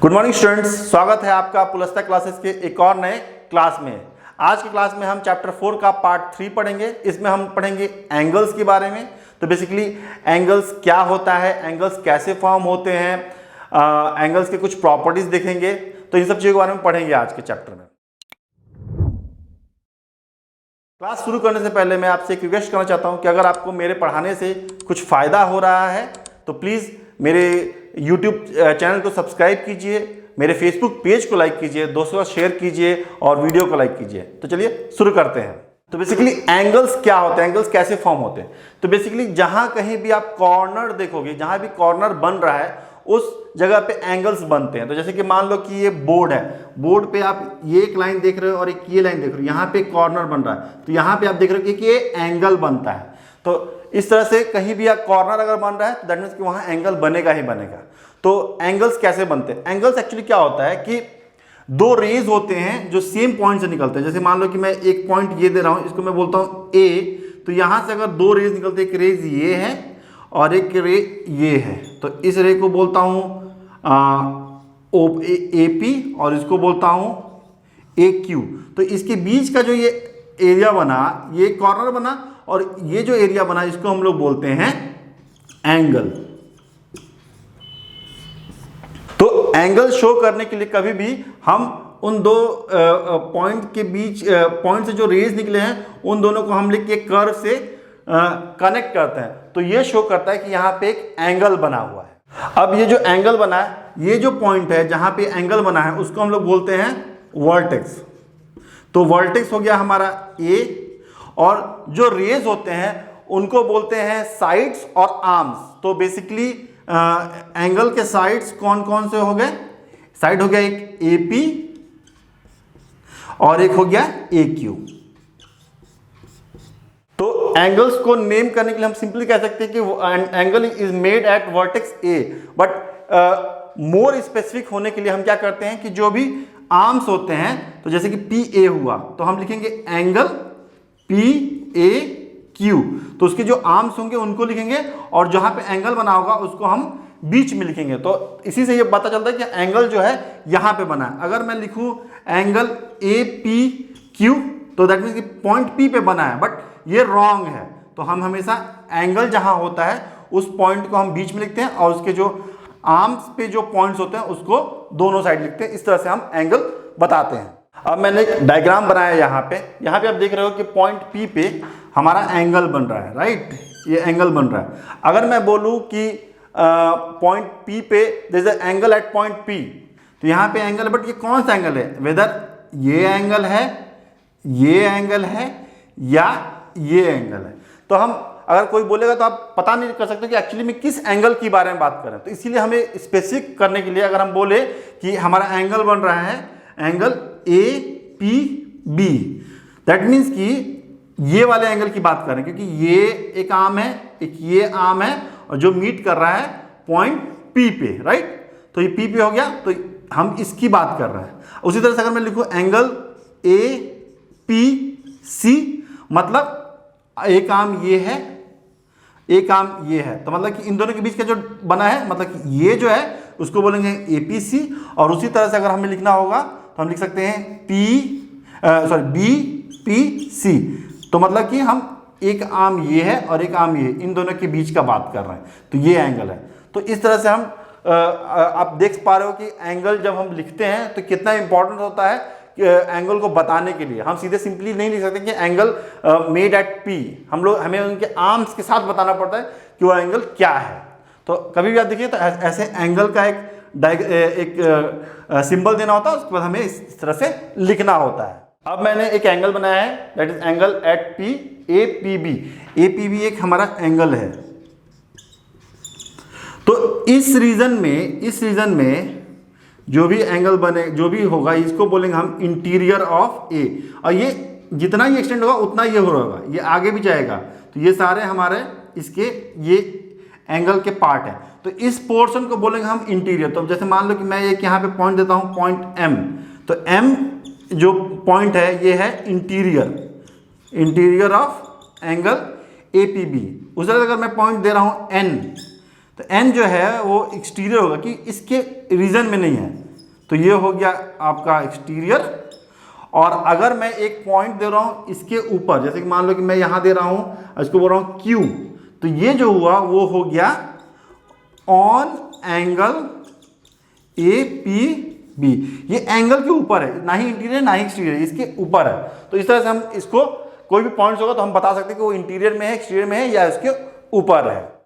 Good morning students, स्वागत है आपका पुलस्ता क्लासेस के एक और नए क्लास में। आज की क्लास में हम चैप्टर 4 का पार्ट 3 पढ़ेंगे। इसमें हम पढ़ेंगे एंगल्स के बारे में। तो बेसिकली एंगल्स क्या होता है, एंगल्स कैसे फॉर्म होते हैं, एंगल्स के कुछ प्रॉपर्टीज देखेंगे। तो इन सब चीज़ों के बारे में पढ़ेंगे आज के चैप्टर में। क्लास शुरू करने से पहले मैं आपसे एक रिक्वेस्ट करना चाहता हूं कि अगर आपको मेरे पढ़ाने से कुछ फ़ायदा हो रहा है तो प्लीज़ मेरे YouTube चैनल को सब्सक्राइब कीजिए, मेरे Facebook पेज को लाइक कीजिए, दोस्तों का शेयर कीजिए और वीडियो को लाइक कीजिए। तो चलिए शुरू करते हैं। तो बेसिकली एंगल्स क्या होते हैं, एंगल्स कैसे फॉर्म होते हैं। तो बेसिकली जहां कहीं भी आप कॉर्नर देखोगे, जहां भी कॉर्नर बन रहा है उस जगह पे एंगल्स बनते हैं। तो जैसे कि मान लो कि ये बोर्ड है, बोर्ड पे आप ये एक लाइन देख रहे हो और एक ये लाइन देख रहे हो, यहाँ पे कॉर्नर बन रहा है तो यहाँ पे आप देख रहे हो कि ये एंगल बनता है। तो इस तरह से कहीं भी कॉर्नर अगर बन रहा है तो दैट मीन्स कि वहाँ एंगल बनेगा ही बनेगा। तो एंगल्स कैसे बनते हैं? एंगल्स एक्चुअली क्या होता है कि दो रेज होते हैं जो सेम पॉइंट से निकलते हैं। जैसे मान लो कि मैं एक पॉइंट ये दे रहा हूँ, इसको मैं बोलता हूँ ए, तो यहाँ से अगर दो रेज निकलते हैं, एक रेज ये है और एक रे ये है, तो इस रे को बोलता हूँ ए पी और इसको बोलता हूँ ए क्यू। तो इसके बीच का जो ये एरिया बना, ये कॉर्नर बना और ये जो एरिया बना, इसको हम लोग बोलते हैं एंगल। तो एंगल शो करने के लिए कभी भी हम उन दो पॉइंट के बीच, पॉइंट से जो रेज निकले हैं उन दोनों को हम लिख के कर्व से कनेक्ट करते हैं, तो ये शो करता है कि यहाँ पे एक एंगल बना हुआ है। अब ये जो एंगल बना है, ये जो पॉइंट है जहां पे एंगल बना है उसको हम लोग बोलते हैं वर्टेक्स। तो वर्टेक्स हो गया हमारा ए, और जो रेज होते हैं उनको बोलते हैं साइड्स और आर्म्स। तो बेसिकली एंगल के साइड्स कौन कौन से हो गए? साइड हो गया एक ए पी और एक हो गया ए क्यू। तो एंगल्स को नेम करने के लिए हम सिंपली कह सकते हैं कि angle is made at vertex A. But more specific होने के लिए हम क्या करते हैं कि जो भी आर्म्स होते हैं, तो जैसे कि पी ए हुआ तो हम लिखेंगे एंगल पी ए क्यू। तो उसके जो आर्म्स होंगे उनको लिखेंगे और जहां पे एंगल बना होगा उसको हम बीच में लिखेंगे। तो इसी से ये पता चलता है कि एंगल जो है यहां पे बना है। अगर मैं लिखूं एंगल ए पी क्यू तो दैट मीन्स कि पॉइंट पी पे बना है, बट ये रॉन्ग है। तो हम हमेशा एंगल जहां होता है उस पॉइंट को हम बीच में लिखते हैं और उसके जो आर्म्स पे जो पॉइंट्स होते हैं उसको दोनों साइड लिखते हैं। इस तरह से हम एंगल बताते हैं। अब मैंने एक डायग्राम बनाया यहाँ पे आप देख रहे हो कि पॉइंट पी पे हमारा एंगल बन रहा है, राइट? ये एंगल बन रहा है। अगर मैं बोलूँ कि पॉइंट पी पे there is a angle at point P, तो यहाँ पे एंगल है, बट ये कौन सा एंगल है? वेदर ये एंगल है, ये एंगल है या ये एंगल है। तो हम अगर कोई बोलेगा तो आप पता नहीं कर सकते कि एक्चुअली में किस एंगल की बारे में बात कर रहे हैं। तो इसीलिए हमें स्पेसिफिक करने के लिए अगर हम बोले कि हमारा एंगल बन रहा है angle A P B, that means कि ये वाले एंगल की बात कर रहे हैं, क्योंकि ये एक आर्म है, एक ये आर्म है और जो मीट कर रहा है पॉइंट पी पे, राइट? तो ये पी पे हो गया, तो हम इसकी बात कर रहे हैं। उसी तरह से अगर मैं लिखूं एंगल ए पी सी, मतलब एक आर्म ये है, एक आर्म ये है, तो मतलब कि इन दोनों के बीच का जो बना है, मतलब कि ये जो है उसको बोलेंगे एपीसी। और उसी तरह से अगर हमें लिखना होगा तो हम लिख सकते हैं बी पी सी। तो मतलब कि हम एक आर्म ये है और एक आर्म ये, इन दोनों के बीच का बात कर रहे हैं, तो ये एंगल है। तो इस तरह से हम आप देख पा रहे हो कि एंगल जब हम लिखते हैं तो कितना इंपॉर्टेंट होता है एंगल को बताने के लिए। हम सीधे सिंपली नहीं लिख सकते कि एंगल मेड एट पी, हमें उनके आर्म्स के साथ बताना पड़ता है कि वो एंगल क्या है। तो कभी भी आप देखिए तो ऐसे एंगल का एक सिंबल देना होता है, उसके बाद हमें इस तरह से लिखना होता है। अब मैंने एक एंगल बनाया है, that is angle at P A P B. A P B एक हमारा एंगल है। तो इस रीजन में जो भी एंगल बने, जो भी होगा, इसको बोलेंगे हम इंटीरियर ऑफ ए। और ये जितना ही एक्सटेंड होगा उतना ये होगा, ये आगे भी जाएगा। तो ये सारे हमारे इसके ये एंगल के पार्ट हैं। तो इस पोर्शन को बोलेंगे हम इंटीरियर। तो जैसे मान लो कि मैं एक यहाँ पे पॉइंट देता हूँ, पॉइंट एम, तो एम जो पॉइंट है ये है interior of angle A P B. उस तरह अगर मैं पॉइंट दे रहा हूँ एन, तो एन जो है वो एक्सटीरियर होगा कि इसके रीजन में नहीं है, तो ये हो गया आपका एक्सटीरियर। और अगर मैं एक पॉइंट दे रहा हूं इसके ऊपर, जैसे कि मान लो कि मैं यहां दे रहा हूं, इसको बोल रहा हूं Q, तो ये जो हुआ वो हो गया ऑन एंगल APB। ये एंगल के ऊपर है, ना ही इंटीरियर ना ही एक्सटीरियर, इसके ऊपर है। तो इस तरह से हम इसको, कोई भी पॉइंट्स होगा तो हम बता सकते हैं कि वो इंटीरियर में है, एक्सटीरियर में है या इसके ऊपर है।